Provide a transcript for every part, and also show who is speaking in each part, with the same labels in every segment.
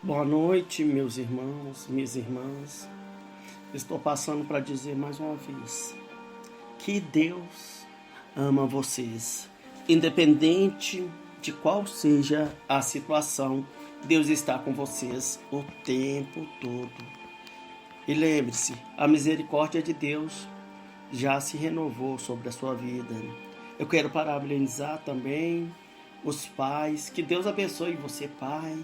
Speaker 1: Boa noite, meus irmãos, minhas irmãs. Estou passando para dizer mais uma vez que Deus ama vocês. Independente de qual seja a situação, Deus está com vocês o tempo todo. E lembre-se, a misericórdia de Deus já se renovou sobre a sua vida. Eu quero parabenizar também os pais. Que Deus abençoe você, pai.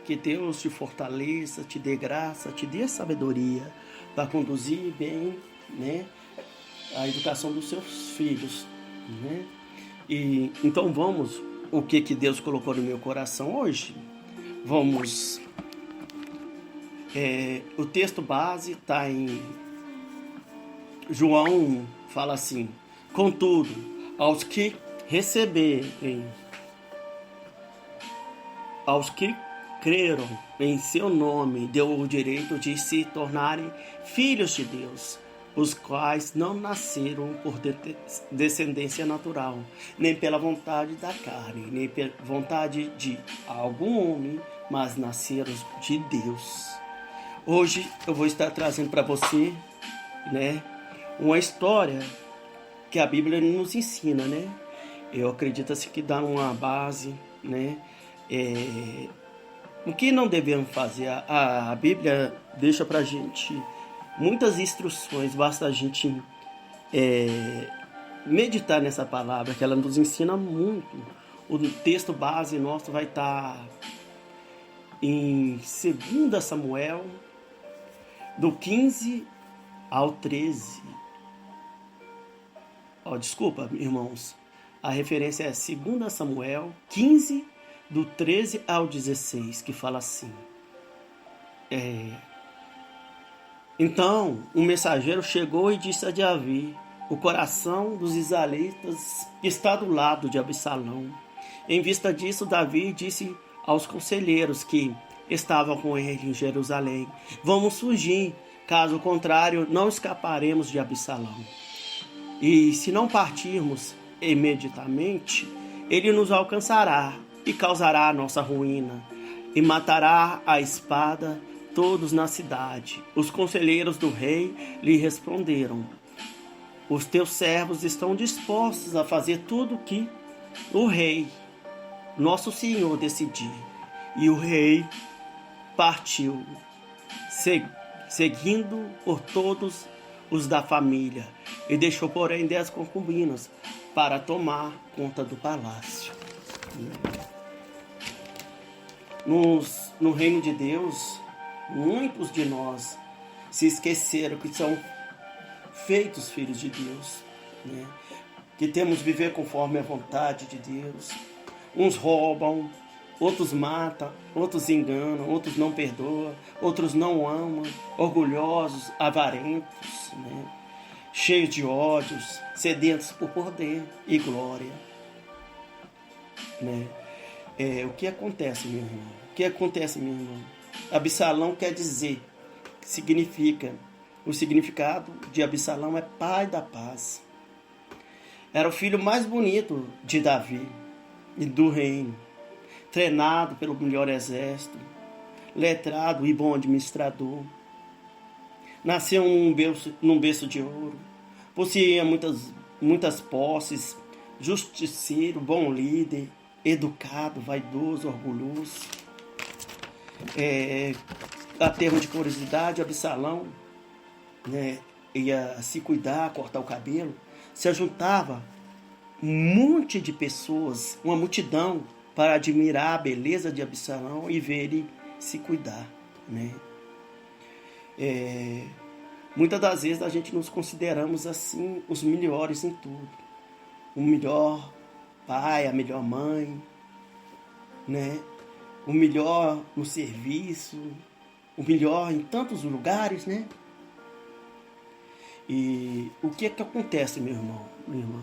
Speaker 1: Que Deus te fortaleça, te dê graça, te dê sabedoria para conduzir bem, né, a educação dos seus filhos, né? E então vamos, o que Deus colocou no meu coração hoje? Vamos, o texto base está em João, fala assim: contudo, aos que receberem, aos que creram em seu nome, deu o direito de se tornarem filhos de Deus, os quais não nasceram por descendência natural, nem pela vontade da carne, nem pela vontade de algum homem, mas nasceram de Deus. Hoje eu vou estar trazendo para você, né, uma história que a Bíblia nos ensina, né? Eu acredito assim que dá uma base, né? O que não devemos fazer? A Bíblia deixa para a gente muitas instruções, basta a gente meditar nessa palavra, que ela nos ensina muito. O texto base nosso vai estar em 2 Samuel, do 15 ao 13. Desculpa, irmãos. A referência é 2 Samuel 15, do 13 ao 16, que fala assim: Então um mensageiro chegou e disse a Davi: o coração dos israelitas está do lado de Absalão. Em vista disso, Davi disse aos conselheiros que estavam com ele em Jerusalém: vamos fugir, caso contrário não escaparemos de Absalão. E se não partirmos imediatamente, ele nos alcançará e causará a nossa ruína, e matará a espada todos na cidade. Os conselheiros do rei lhe responderam: os teus servos estão dispostos a fazer tudo o que o rei, nosso senhor, decidir. E o rei partiu, seguindo por todos os da família, e deixou, porém, 10 concubinas para tomar conta do palácio. No reino de Deus, muitos de nós se esqueceram que são feitos filhos de Deus, né? Que temos que viver conforme a vontade de Deus. Uns roubam, outros matam, outros enganam, outros não perdoam, outros não amam, orgulhosos, avarentos, né? Cheios de ódios, sedentos por poder e glória, né? O que acontece, meu irmão? O que acontece, meu irmão? Absalão quer dizer, significa, o significado de Absalão é pai da paz. Era o filho mais bonito de Davi e do reino, treinado pelo melhor exército, letrado e bom administrador. Nasceu num berço de ouro, possuía muitas posses, justiceiro, bom líder, educado, vaidoso, orgulhoso. A termo de curiosidade, Absalão, né, ia se cuidar, cortar o cabelo, se ajuntava um monte de pessoas, uma multidão, para admirar a beleza de Absalão e ver ele se cuidar, né? Muitas das vezes a gente nos consideramos assim os melhores em tudo, o melhor pai, a melhor mãe, né? O melhor no serviço, o melhor em tantos lugares, né? E o que é que acontece, meu irmão, minha irmã?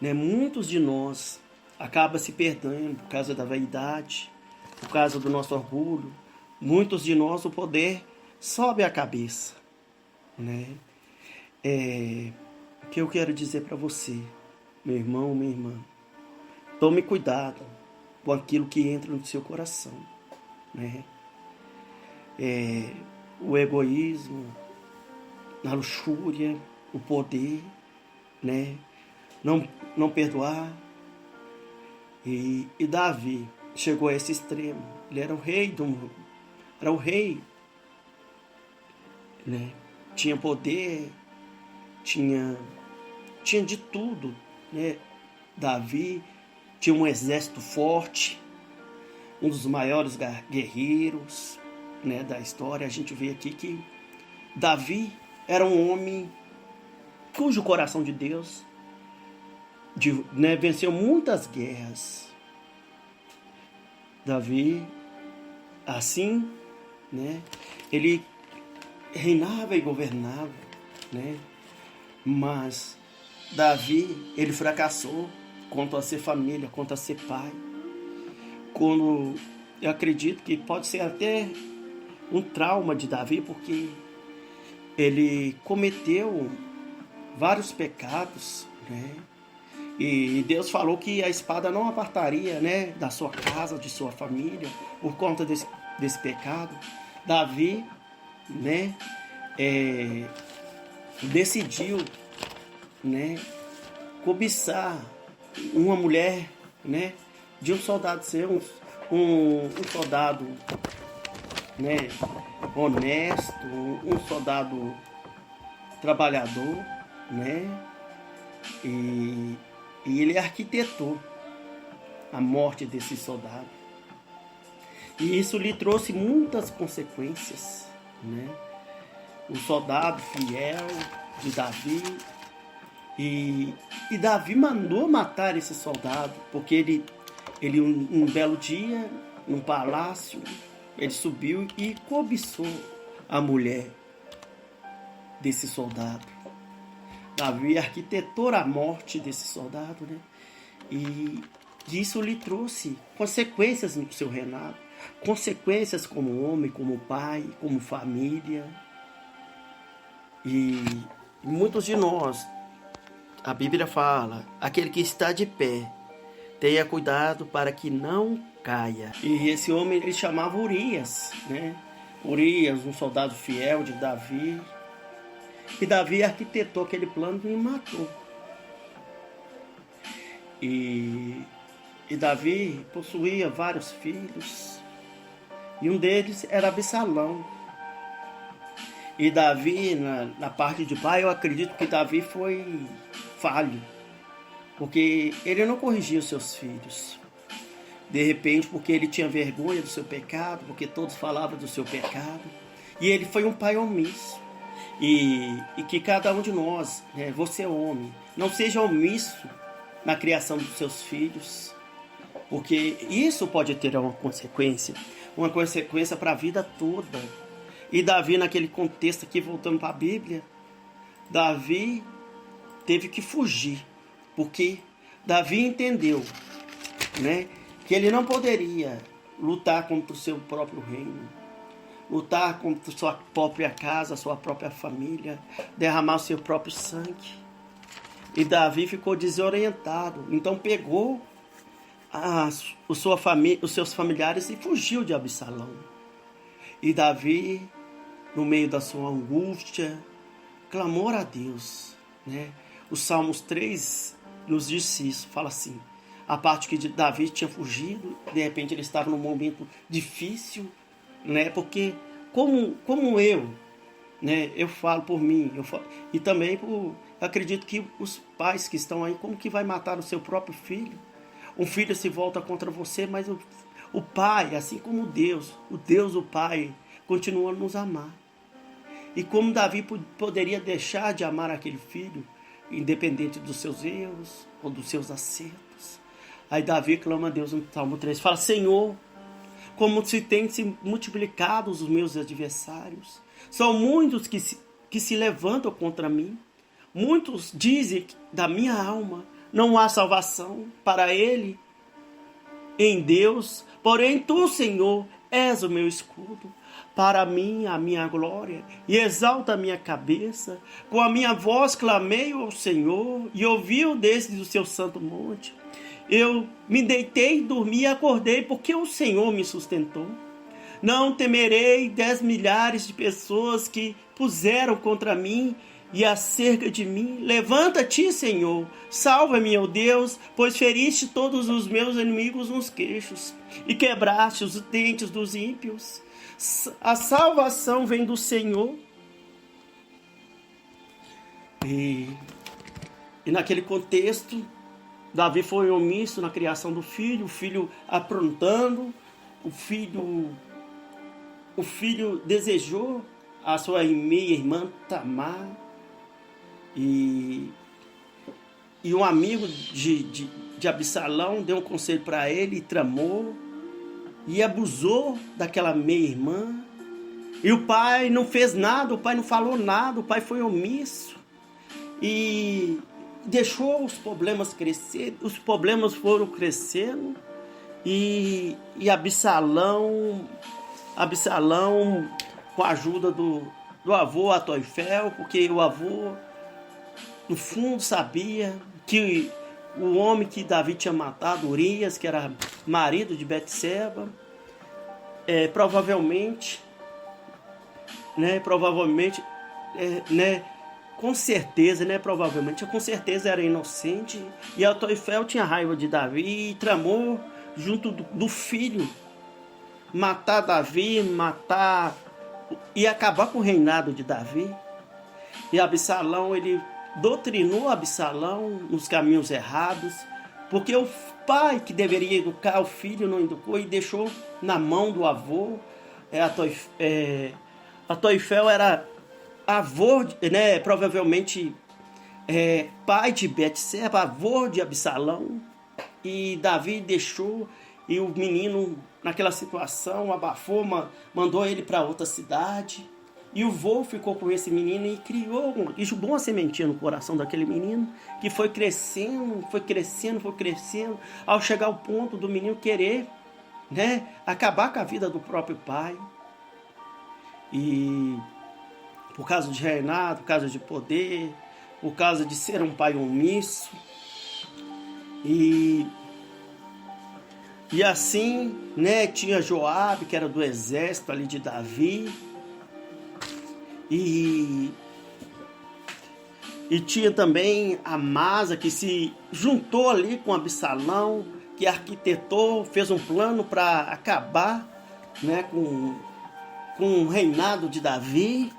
Speaker 1: Né? Muitos de nós acabam se perdendo por causa da vaidade, por causa do nosso orgulho. Muitos de nós o poder sobe a cabeça, né? O que eu quero dizer para você, meu irmão, minha irmã: tome cuidado com aquilo que entra no seu coração, né? O egoísmo, a luxúria, o poder, né? Não perdoar. E Davi chegou a esse extremo. Ele era o rei do mundo. Era o rei, né? Tinha poder, tinha de tudo, né? Davi tinha um exército forte, um dos maiores guerreiros, né, da história. A gente vê aqui que Davi era um homem cujo coração de Deus, né, venceu muitas guerras. Davi, assim, né, ele reinava e governava, né, mas Davi, ele fracassou quanto a ser família, quanto a ser pai. Quando eu acredito que pode ser até um trauma de Davi, porque ele cometeu vários pecados, né? E Deus falou que a espada não apartaria, né, da sua casa, de sua família, por conta desse pecado. Davi, né, decidiu, né, cobiçar uma mulher, né, de um soldado ser um soldado, né, honesto, um soldado trabalhador, né, e ele arquitetou a morte desse soldado. E isso lhe trouxe muitas consequências, né? O soldado fiel de Davi, e Davi mandou matar esse soldado, porque ele um belo dia, num palácio, ele subiu e cobiçou a mulher desse soldado. Davi arquitetou a morte desse soldado, né? E isso lhe trouxe consequências no seu reinado, consequências como homem, como pai, como família. E muitos de nós, a Bíblia fala, aquele que está de pé, tenha cuidado para que não caia. E esse homem, ele chamava Urias, né? Urias, um soldado fiel de Davi. E Davi arquitetou aquele plano e matou. E Davi possuía vários filhos. E um deles era Absalão. E Davi, na parte de pai, eu acredito que Davi foi falho, porque ele não corrigia os seus filhos. De repente, porque ele tinha vergonha do seu pecado, porque todos falavam do seu pecado. E ele foi um pai omisso. E que cada um de nós, né, você é homem, não seja omisso na criação dos seus filhos, porque isso pode ter uma consequência para a vida toda. E Davi, naquele contexto aqui, voltando para a Bíblia, Davi teve que fugir, porque Davi entendeu, né, que ele não poderia lutar contra o seu próprio reino, lutar contra sua própria casa, sua própria família, derramar o seu próprio sangue. E Davi ficou desorientado, então pegou os seus familiares e fugiu de Absalão. E Davi, no meio da sua angústia, clamou a Deus, né? Os Salmos 3 nos diz isso, fala assim, a parte que Davi tinha fugido, de repente ele estava num momento difícil, né? Porque como eu, né? Eu falo por mim, e também acredito que os pais que estão aí, como que vai matar o seu próprio filho? Um filho se volta contra você, mas o pai, assim como o Pai, continua a nos amar. E como Davi poderia deixar de amar aquele filho, independente dos seus erros ou dos seus acertos? Aí Davi clama a Deus no Salmo 3, fala, Senhor, como se tem se multiplicado os meus adversários. São muitos que se levantam contra mim. Muitos dizem da minha alma, não há salvação para ele em Deus. Porém, tu, Senhor, és o meu escudo. Para mim, a minha glória, e exalta a minha cabeça. Com a minha voz clamei ao Senhor, e ouviu desde o seu santo monte. Eu me deitei, dormi e acordei, porque o Senhor me sustentou. Não temerei 10 milhares de pessoas que puseram contra mim e acerca de mim. Levanta-te, Senhor, salva-me, ó Deus, pois feriste todos os meus inimigos nos queixos e quebraste os dentes dos ímpios. A salvação vem do Senhor. E naquele contexto, Davi foi omisso na criação do filho, o filho aprontando, o filho desejou a sua meia-irmã Tamar, e um amigo de Absalão deu um conselho para ele, e tramou, e abusou daquela meia-irmã, e o pai não fez nada, o pai não falou nada, o pai foi omisso, e deixou os problemas crescer, os problemas foram crescendo, e Absalão, com a ajuda do avô Atoifel, porque o avô, no fundo, sabia que o homem que Davi tinha matado, Urias, que era marido de Betseba, provavelmente, com certeza era inocente, e Atoifel tinha raiva de Davi e tramou junto do filho matar Davi, e acabar com o reinado de Davi. E Absalão, ele doutrinou Absalão nos caminhos errados, porque o pai que deveria educar o filho não educou e deixou na mão do avô. Atoifel era avô, provavelmente pai de Betseba, avô de Absalão, e Davi deixou, e o menino, naquela situação, abafou, mandou ele para outra cidade, e o vô ficou com esse menino e e jogou uma sementinha no coração daquele menino, que foi crescendo, ao chegar ao ponto do menino querer, acabar com a vida do próprio pai. E por causa de reinado, por causa de poder, por causa de ser um pai omisso, e assim, tinha Joabe, que era do exército ali de Davi, e tinha também Amasa, que se juntou ali com Absalão, que arquitetou, fez um plano para acabar, com o reinado de Davi,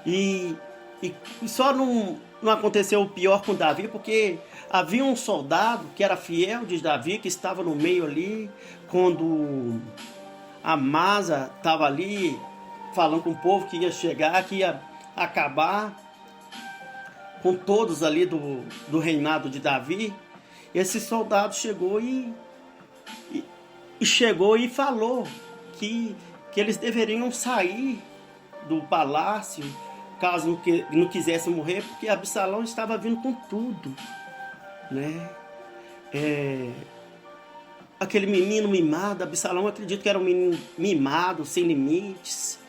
Speaker 1: e só não aconteceu o pior com Davi, porque havia um soldado que era fiel de Davi, que estava no meio ali, quando Amasa estava ali falando com o povo que ia chegar, que ia acabar com todos ali do reinado de Davi. Esse soldado chegou e falou que eles deveriam sair do palácio, caso não quisessem morrer, porque Absalão estava vindo com tudo, Aquele menino mimado, Absalão, acredito que era um menino mimado, sem limites,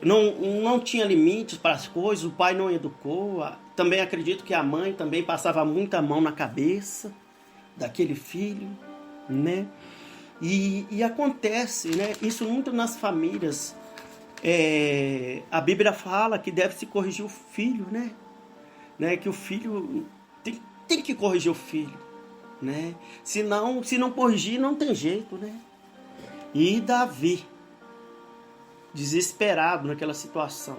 Speaker 1: não tinha limites para as coisas, o pai não educou. Também acredito que a mãe também passava muita mão na cabeça daquele filho, E acontece, isso muito nas famílias. A Bíblia fala que deve se corrigir o filho, que o filho tem que corrigir o filho, se não corrigir, não tem jeito, E Davi, desesperado naquela situação,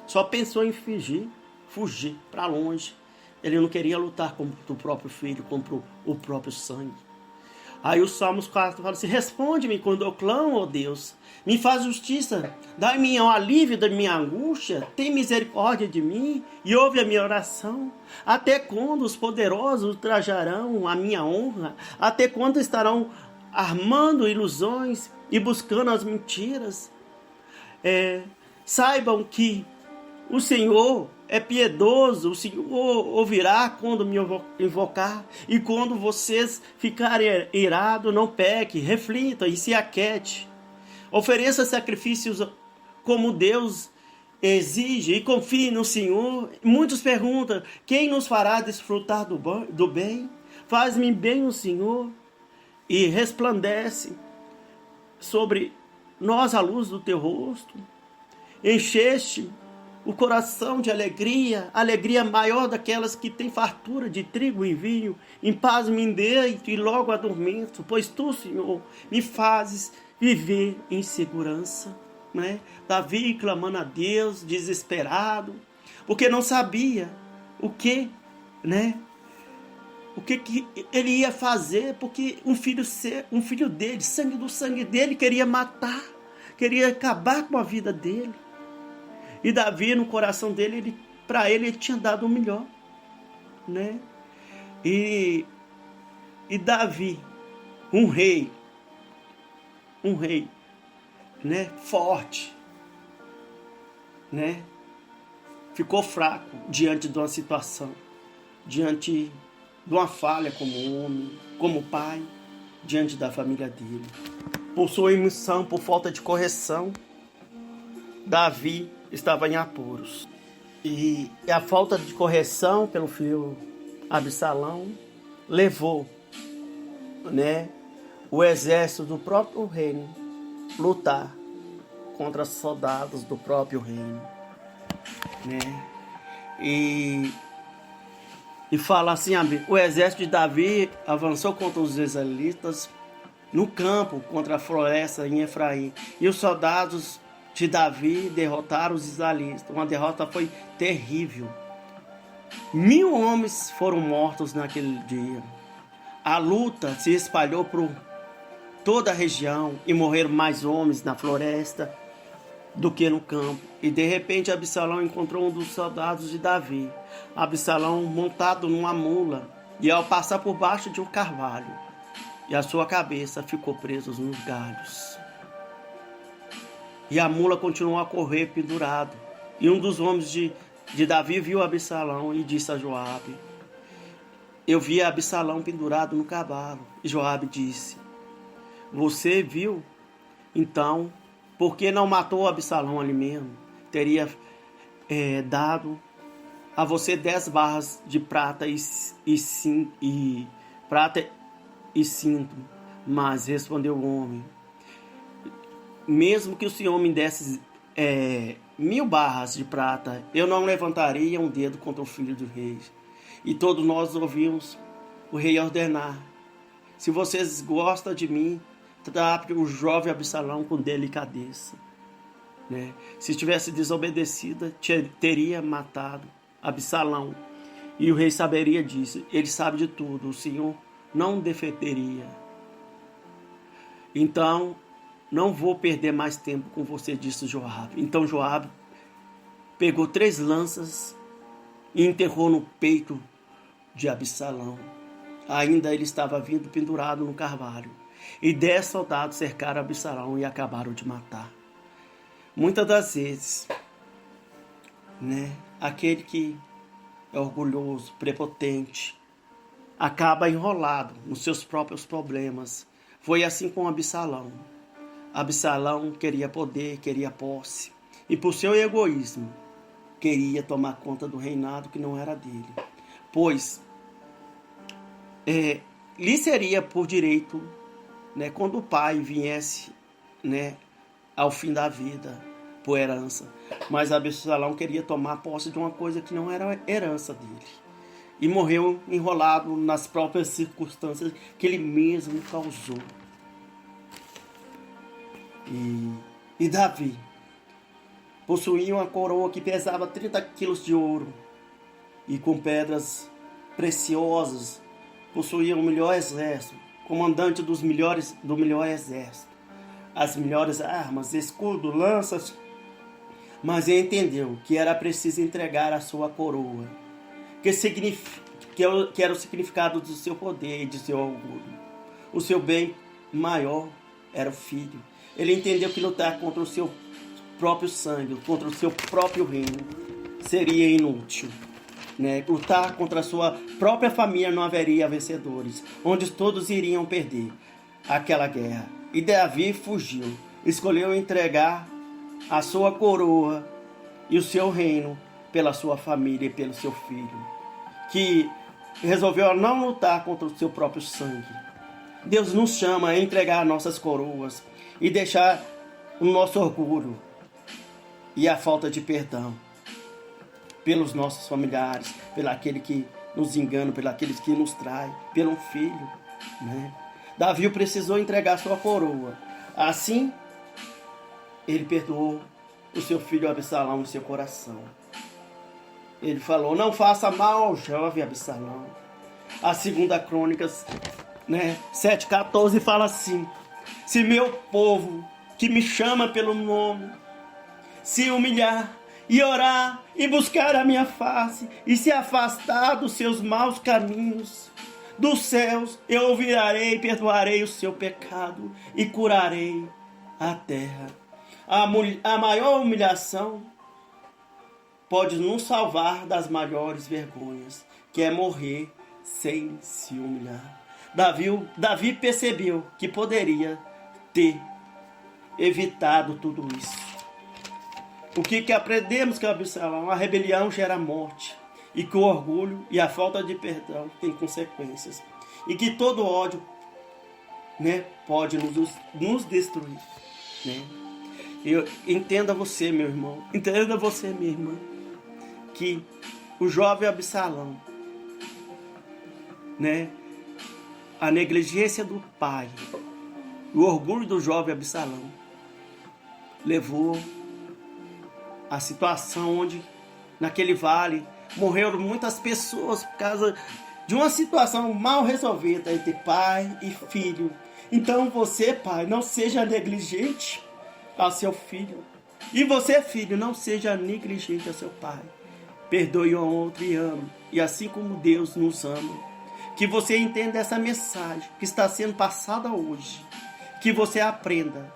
Speaker 1: só pensou em fugir para longe. Ele não queria lutar contra o próprio filho, contra o próprio sangue. Aí o Salmos 4 fala assim: responde-me quando eu clamo, ó Deus, me faz justiça, dai-me o alívio da minha angústia, tem misericórdia de mim e ouve a minha oração. Até quando os poderosos ultrajarão a minha honra? Até quando estarão armando ilusões e buscando as mentiras? Saibam que o Senhor é piedoso, o Senhor ouvirá quando me invocar, e quando vocês ficarem irados, não peque, reflita e se aquete. Ofereça sacrifícios como Deus exige e confie no Senhor. Muitos perguntam: quem nos fará desfrutar do bem? Faz-me bem o Senhor e resplandece sobre nós a luz do teu rosto. Encheste o coração de alegria, alegria maior daquelas que têm fartura de trigo e vinho. Em paz me deito e logo adormeço, pois tu, Senhor, me fazes viver em segurança. Né? Davi clamando a Deus, desesperado, porque não sabia o que, né? O que ele ia fazer, porque um filho dele, sangue do sangue dele, queria matar, queria acabar com a vida dele. E Davi, no coração dele, para ele tinha dado o melhor, né? E Davi, um rei, né? Forte, né? Ficou fraco diante de uma situação, diante de uma falha como homem, como pai, diante da família dele. Por sua omissão, por falta de correção, Davi estava em apuros. E a falta de correção pelo filho Absalão levou, né, o exército do próprio reino lutar contra os soldados do próprio reino, né? E fala assim, o exército de Davi avançou contra os israelitas no campo, contra a floresta em Efraim. E os soldados de Davi derrotaram os israelitas. Uma derrota foi terrível. 1000 homens foram mortos naquele dia. A luta se espalhou por toda a região e morreram mais homens na floresta do que no campo. E de repente Absalão encontrou um dos soldados de Davi. Absalão montado numa mula, e ao passar por baixo de um carvalho, e a sua cabeça ficou presa nos galhos. E a mula continuou a correr pendurado. E um dos homens de Davi viu Absalão e disse a Joabe: eu vi Absalão pendurado no cavalo. E Joabe disse: você viu? Então, por que não matou Absalão ali mesmo? Teria dado a você 10 barras de prata e cinto. Mas respondeu o homem: mesmo que o Senhor me desse 1000 barras de prata, eu não levantaria um dedo contra o filho do rei. E todos nós ouvimos o rei ordenar: se vocês gostam de mim, trate o jovem Absalão com delicadeza. Né? Se tivesse desobedecido, teria matado Absalão. E o rei saberia disso. Ele sabe de tudo. O Senhor não defenderia. Então, não vou perder mais tempo com você, disse Joabe. Então Joabe pegou 3 lanças e enterrou no peito de Absalão. Ainda ele estava vindo pendurado no carvalho. E 10 soldados cercaram Absalão e acabaram de matar. Muitas das vezes, né, aquele que é orgulhoso, prepotente, acaba enrolado nos seus próprios problemas. Foi assim com Absalão. Absalão queria poder, queria posse. E por seu egoísmo, queria tomar conta do reinado que não era dele. Pois lhe seria por direito, né, quando o pai viesse, né, ao fim da vida, por herança. Mas Absalão queria tomar posse de uma coisa que não era herança dele. E morreu enrolado nas próprias circunstâncias que ele mesmo causou. E Davi possuía uma coroa que pesava 30 quilos de ouro. E com pedras preciosas, possuía o melhor exército, comandante do melhor exército, as melhores armas, escudo, lanças. Mas ele entendeu que era preciso entregar a sua coroa, que era o significado do seu poder e de seu orgulho. O seu bem maior era o filho. Ele entendeu que lutar contra o seu próprio sangue, contra o seu próprio reino, seria inútil. Né? Lutar contra a sua própria família não haveria vencedores, onde todos iriam perder aquela guerra. E Davi fugiu, escolheu entregar a sua coroa e o seu reino pela sua família e pelo seu filho, que resolveu não lutar contra o seu próprio sangue. Deus nos chama a entregar nossas coroas e deixar o nosso orgulho e a falta de perdão pelos nossos familiares, pelo aquele que nos engana, pelo aqueles que nos trai, pelo filho, né? Davi precisou entregar sua coroa. Assim, ele perdoou o seu filho Absalão em seu coração. Ele falou: não faça mal ao jovem Absalão. A 2 Crônicas, 7:14 fala assim: se meu povo, que me chama pelo nome, se humilhar e orar e buscar a minha face e se afastar dos seus maus caminhos, dos céus eu ouvirei e perdoarei o seu pecado e curarei a terra. A maior humilhação pode nos salvar das maiores vergonhas, que é morrer sem se humilhar. Davi percebeu que poderia ter evitado tudo isso. O que aprendemos com Absalão? A rebelião gera morte, e que o orgulho e a falta de perdão tem consequências, e que todo ódio, pode nos destruir, Entenda você, meu irmão, entenda você, minha irmã, que o jovem Absalão, a negligência do pai, o orgulho do jovem Absalão levou a situação onde naquele vale morreram muitas pessoas por causa de uma situação mal resolvida entre pai e filho. Então você, pai, não seja negligente ao seu filho, e você, filho, não seja negligente ao seu pai. Perdoe um outro e ame, e assim como Deus nos ama. Que você entenda essa mensagem que está sendo passada hoje, que você aprenda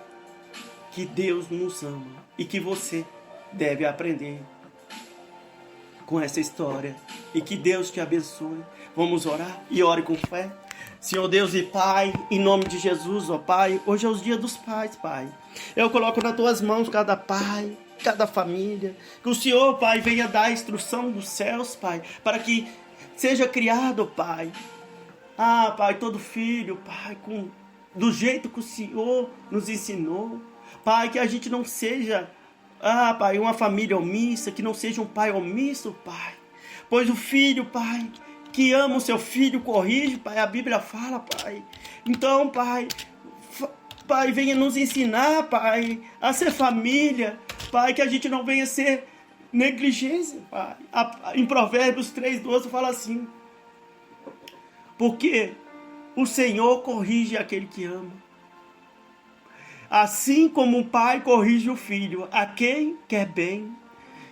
Speaker 1: que Deus nos ama e que você deve aprender com essa história, e que Deus te abençoe. Vamos orar e ore com fé. Senhor Deus e Pai, em nome de Jesus, ó Pai, hoje é o dia dos pais, Pai. Eu coloco nas tuas mãos cada pai, cada família, que o Senhor, Pai, venha dar a instrução dos céus, Pai, para que seja criado, Pai. Pai, todo filho, Pai, do jeito que o Senhor nos ensinou. Pai, que a gente não seja, Pai, uma família omissa, que não seja um pai omisso, Pai. Pois o filho, Pai, que ama o seu filho, corrige, Pai, a Bíblia fala, Pai. Então, Pai, venha nos ensinar, Pai, a ser família, Pai, que a gente não venha ser negligência, Pai. Em Provérbios 3:12 fala assim: porque o Senhor corrige aquele que ama, assim como um pai corrige o filho, a quem quer bem.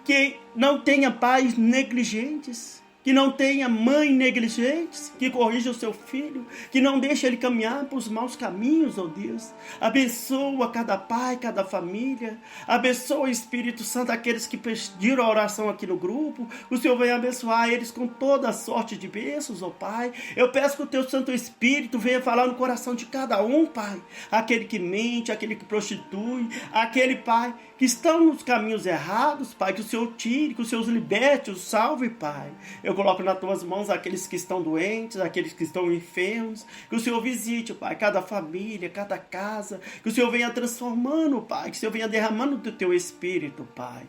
Speaker 1: Que não tenha pais negligentes, que não tenha mãe negligentes, que corrija o seu filho, que não deixe ele caminhar para os maus caminhos, ó Deus. Abençoa cada pai, cada família. Abençoa, Espírito Santo, aqueles que pediram a oração aqui no grupo. O Senhor venha abençoar eles com toda a sorte de bênçãos, ó Pai. Eu peço que o Teu Santo Espírito venha falar no coração de cada um, Pai. Aquele que mente, aquele que prostitui, aquele, Pai, que estão nos caminhos errados, Pai, que o Senhor tire, que o Senhor os liberte, os salve, Pai. Eu coloco nas tuas mãos aqueles que estão doentes, aqueles que estão enfermos, que o Senhor visite, Pai, cada família, cada casa, que o Senhor venha transformando, Pai, que o Senhor venha derramando do Teu Espírito, Pai.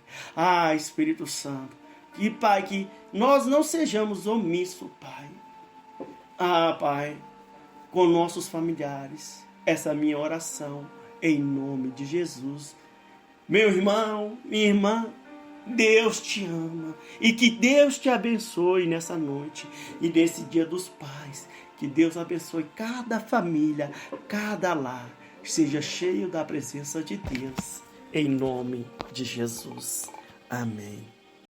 Speaker 1: Espírito Santo, e Pai, que nós não sejamos omissos, Pai. Pai, com nossos familiares, essa é a minha oração, em nome de Jesus. Meu irmão, minha irmã, Deus te ama, e que Deus te abençoe nessa noite e nesse dia dos pais. Que Deus abençoe cada família, cada lar, seja cheio da presença de Deus, em nome de Jesus. Amém.